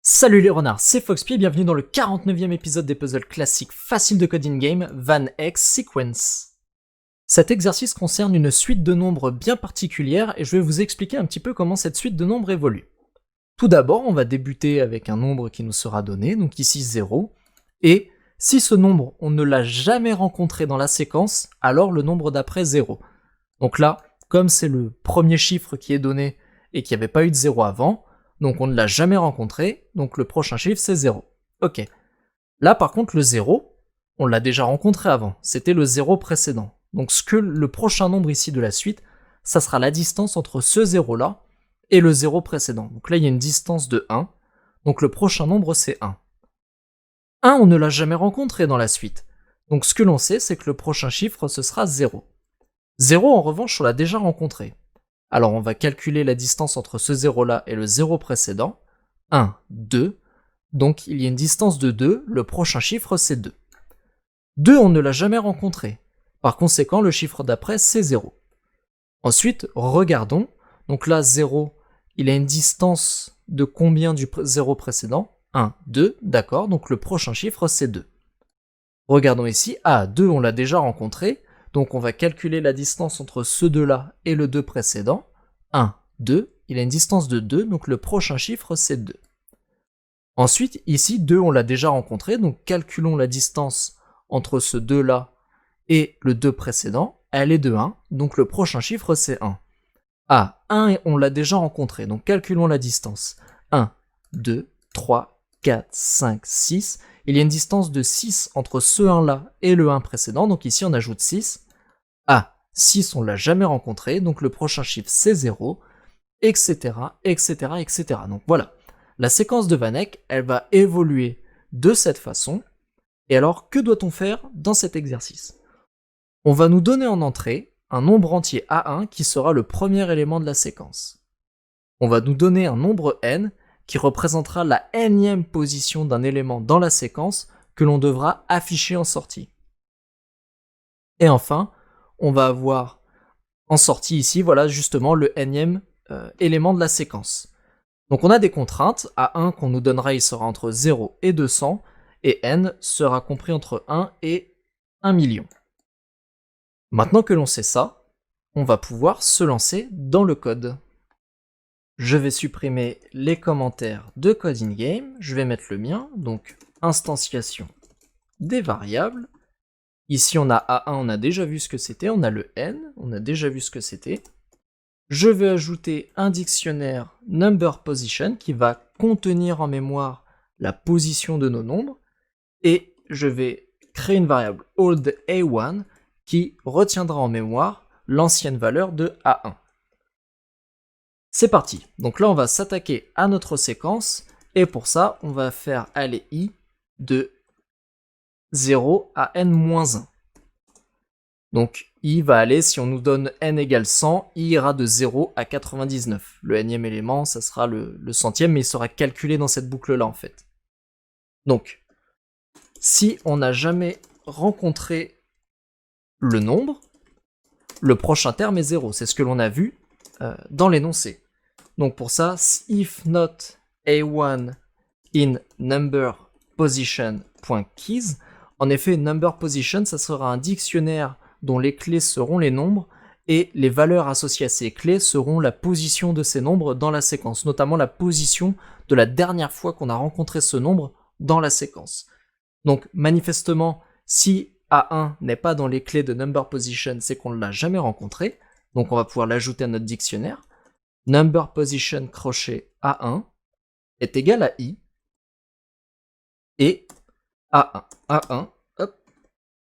Salut les renards, c'est Foxpy, bienvenue dans le 49e épisode des puzzles classiques faciles de code in-game, Van Eck Sequence. Cet exercice concerne une suite de nombres bien particulière et je vais vous expliquer un petit peu comment cette suite de nombres évolue. Tout d'abord, on va débuter avec un nombre qui nous sera donné, donc ici 0, et si ce nombre on ne l'a jamais rencontré dans la séquence, alors le nombre d'après 0. Donc là, comme c'est le premier chiffre qui est donné et qu'il n'y avait pas eu de 0 avant, donc on ne l'a jamais rencontré, donc le prochain chiffre c'est 0. Ok. Là par contre le 0, on l'a déjà rencontré avant, c'était le 0 précédent. Donc le prochain nombre ici de la suite, ça sera la distance entre ce 0 là et le 0 précédent. Donc là il y a une distance de 1, donc le prochain nombre c'est 1. 1 on ne l'a jamais rencontré dans la suite, donc ce que l'on sait c'est que le prochain chiffre ce sera 0. 0 en revanche on l'a déjà rencontré. Alors on va calculer la distance entre ce 0 là et le 0 précédent. 1, 2. Donc il y a une distance de 2, le prochain chiffre c'est 2. 2 on ne l'a jamais rencontré. Par conséquent le chiffre d'après c'est 0. Ensuite regardons. Donc là 0, il a une distance de combien du 0 précédent? 1, 2, d'accord, donc le prochain chiffre c'est 2. Regardons ici, 2 on l'a déjà rencontré. Donc on va calculer la distance entre ce 2 là et le 2 précédent. 1, 2, il a une distance de 2, donc le prochain chiffre c'est 2. Ensuite, ici, 2 on l'a déjà rencontré, donc calculons la distance entre ce 2 là et le 2 précédent. Elle est de 1, donc le prochain chiffre c'est 1. 1 on l'a déjà rencontré, donc calculons la distance. 1, 2, 3, 4, 5, 6. Il y a une distance de 6 entre ce 1 là et le 1 précédent, donc ici on ajoute 6. 6 on l'a jamais rencontré, donc le prochain chiffre c'est 0, etc., etc., etc. Donc voilà, la séquence de Van Eck, elle va évoluer de cette façon. Et alors, que doit-on faire dans cet exercice? On va nous donner en entrée un nombre entier A1 qui sera le premier élément de la séquence. On va nous donner un nombre n qui représentera la nème position d'un élément dans la séquence que l'on devra afficher en sortie. Et enfin, on va avoir en sortie ici, voilà justement le nème élément de la séquence. Donc on a des contraintes, A1 qu'on nous donnera, il sera entre 0 et 200, et n sera compris entre 1 et 1 million. Maintenant que l'on sait ça, on va pouvoir se lancer dans le code. Je vais supprimer les commentaires de code in-game, je vais mettre le mien, donc instantiation des variables. Ici on a A1, on a déjà vu ce que c'était, on a le n, on a déjà vu ce que c'était. Je vais ajouter un dictionnaire number position qui va contenir en mémoire la position de nos nombres, et je vais créer une variable old A1 qui retiendra en mémoire l'ancienne valeur de A1. C'est parti, donc là on va s'attaquer à notre séquence, et pour ça on va faire aller i de 0 à n-1. Donc i va aller, si on nous donne n égale 100, i ira de 0 à 99. Le nème élément, ça sera le centième, mais il sera calculé dans cette boucle-là en fait. Donc, si on n'a jamais rencontré le nombre, le prochain terme est 0. C'est ce que l'on a vu dans l'énoncé. Donc pour ça, if not a1 in number position.keys, en effet, number position, ça sera un dictionnaire dont les clés seront les nombres, et les valeurs associées à ces clés seront la position de ces nombres dans la séquence, notamment la position de la dernière fois qu'on a rencontré ce nombre dans la séquence. Donc manifestement, si A1 n'est pas dans les clés de number position, c'est qu'on ne l'a jamais rencontré, donc on va pouvoir l'ajouter à notre dictionnaire. Number position crochet A1 est égal à i, et A1 hop,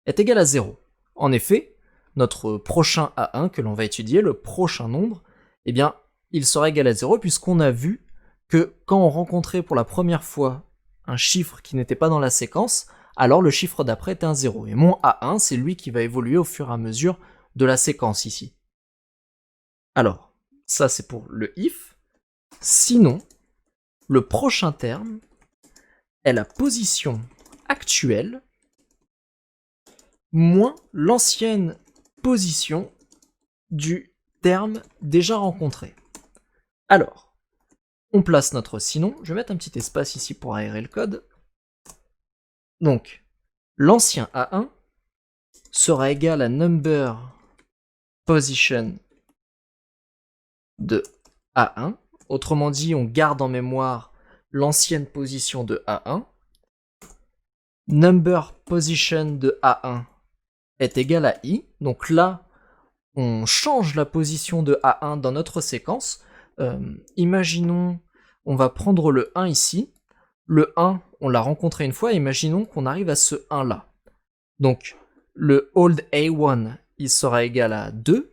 est égal à 0. En effet, notre prochain A1 que l'on va étudier, le prochain nombre, eh bien, il sera égal à 0 puisqu'on a vu que quand on rencontrait pour la première fois un chiffre qui n'était pas dans la séquence, alors le chiffre d'après est un 0. Et mon A1, c'est lui qui va évoluer au fur et à mesure de la séquence ici. Alors, ça c'est pour le if. Sinon, le prochain terme est la position actuelle moins l'ancienne position du terme déjà rencontré. Alors, On place notre sinon, je vais mettre un petit espace ici pour aérer le code. Donc, l'ancien A1 sera égal à number position de A1. Autrement dit, on garde en mémoire l'ancienne position de A1. Number position de A1 est égal à I. Donc là, on change la position de A1 dans notre séquence. Imaginons, on va prendre le 1 ici. Le 1, on l'a rencontré une fois. Imaginons qu'on arrive à ce 1 là. Donc, le old A1, il sera égal à 2.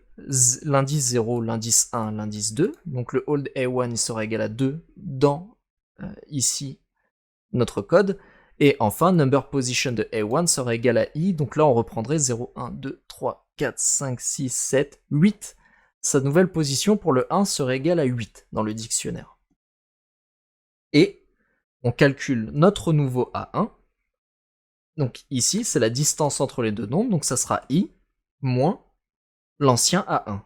L'indice 0, l'indice 1, l'indice 2. Donc le old A1, il sera égal à 2 dans ici notre code. Et enfin, number position de A1 sera égal à I. Donc là, on reprendrait 0, 1, 2, 3, 4, 5, 6, 7, 8. Sa nouvelle position pour le 1 serait égale à 8 dans le dictionnaire. Et on calcule notre nouveau A1. Donc ici, c'est la distance entre les deux nombres. Donc ça sera I moins l'ancien A1.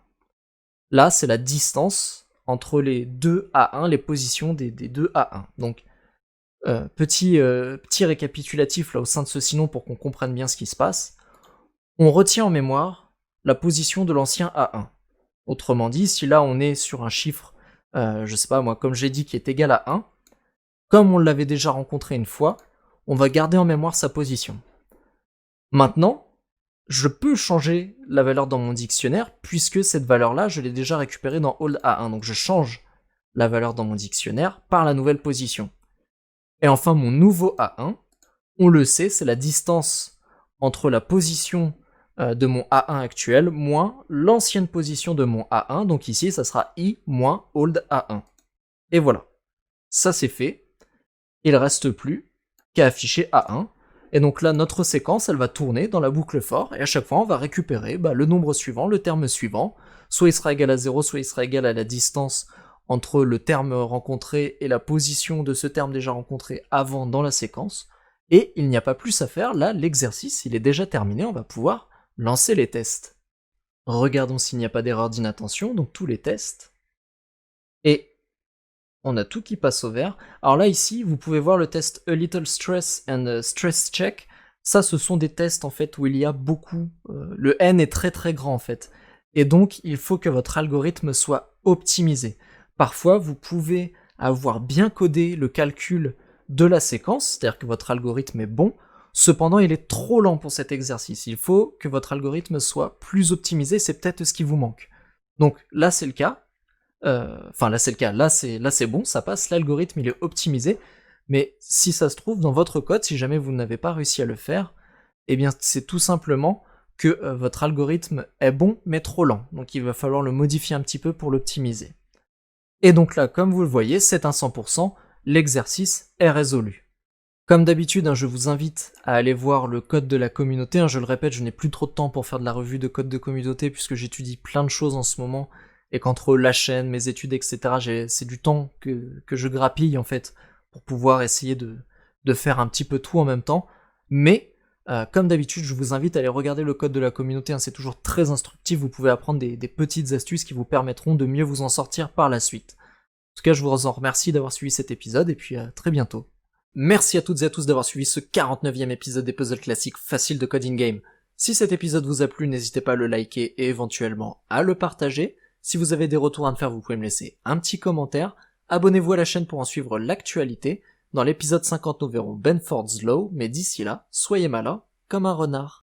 Là, c'est la distance entre les deux A1, les positions des deux A1. Donc, petit récapitulatif là au sein de ce sinon pour qu'on comprenne bien ce qui se passe. On retient en mémoire la position de l'ancien A1. Autrement dit, si là on est sur un chiffre, je sais pas moi, comme j'ai dit, qui est égal à 1, comme on l'avait déjà rencontré une fois, on va garder en mémoire sa position. Maintenant, je peux changer la valeur dans mon dictionnaire, puisque cette valeur-là, je l'ai déjà récupérée dans old A1. Donc je change la valeur dans mon dictionnaire par la nouvelle position. Et enfin, mon nouveau A1, on le sait, c'est la distance entre la position de mon A1 actuel moins l'ancienne position de mon A1. Donc ici, ça sera I moins old A1. Et voilà. Ça, c'est fait. Il ne reste plus qu'à afficher A1. Et donc là, notre séquence, elle va tourner dans la boucle for, et à chaque fois, on va récupérer le nombre suivant, le terme suivant. Soit il sera égal à 0, soit il sera égal à la distance entre le terme rencontré et la position de ce terme déjà rencontré avant dans la séquence. Et il n'y a pas plus à faire, là, l'exercice, il est déjà terminé, on va pouvoir lancer les tests. Regardons s'il n'y a pas d'erreur d'inattention, donc tous les tests. Et on a tout qui passe au vert. Alors là, ici, vous pouvez voir le test A Little Stress and Stress Check. Ça, ce sont des tests, en fait, où il y a beaucoup... le N est très très grand, en fait. Et donc, il faut que votre algorithme soit optimisé. Parfois, vous pouvez avoir bien codé le calcul de la séquence, c'est-à-dire que votre algorithme est bon, cependant, il est trop lent pour cet exercice. Il faut que votre algorithme soit plus optimisé, c'est peut-être ce qui vous manque. Donc là, c'est le cas. Là c'est le cas, là c'est bon, ça passe, l'algorithme il est optimisé, mais si ça se trouve dans votre code, si jamais vous n'avez pas réussi à le faire, eh bien c'est tout simplement que votre algorithme est bon mais trop lent, donc il va falloir le modifier un petit peu pour l'optimiser. Et donc là, comme vous le voyez, c'est un 100%, l'exercice est résolu. Comme d'habitude, je vous invite à aller voir le code de la communauté, je le répète, je n'ai plus trop de temps pour faire de la revue de code de communauté puisque j'étudie plein de choses en ce moment, et qu'entre la chaîne, mes études, etc., c'est du temps que je grappille, en fait, pour pouvoir essayer de faire un petit peu tout en même temps. Mais, comme d'habitude, je vous invite à aller regarder le code de la communauté, c'est toujours très instructif, vous pouvez apprendre des petites astuces qui vous permettront de mieux vous en sortir par la suite. En tout cas, je vous en remercie d'avoir suivi cet épisode, et puis à très bientôt. Merci à toutes et à tous d'avoir suivi ce 49e épisode des puzzles classiques faciles de Coding Game. Si cet épisode vous a plu, n'hésitez pas à le liker et éventuellement à le partager. Si vous avez des retours à me faire, vous pouvez me laisser un petit commentaire. Abonnez-vous à la chaîne pour en suivre l'actualité. Dans l'épisode 50, nous verrons Benford's Law, mais d'ici là, soyez malins comme un renard.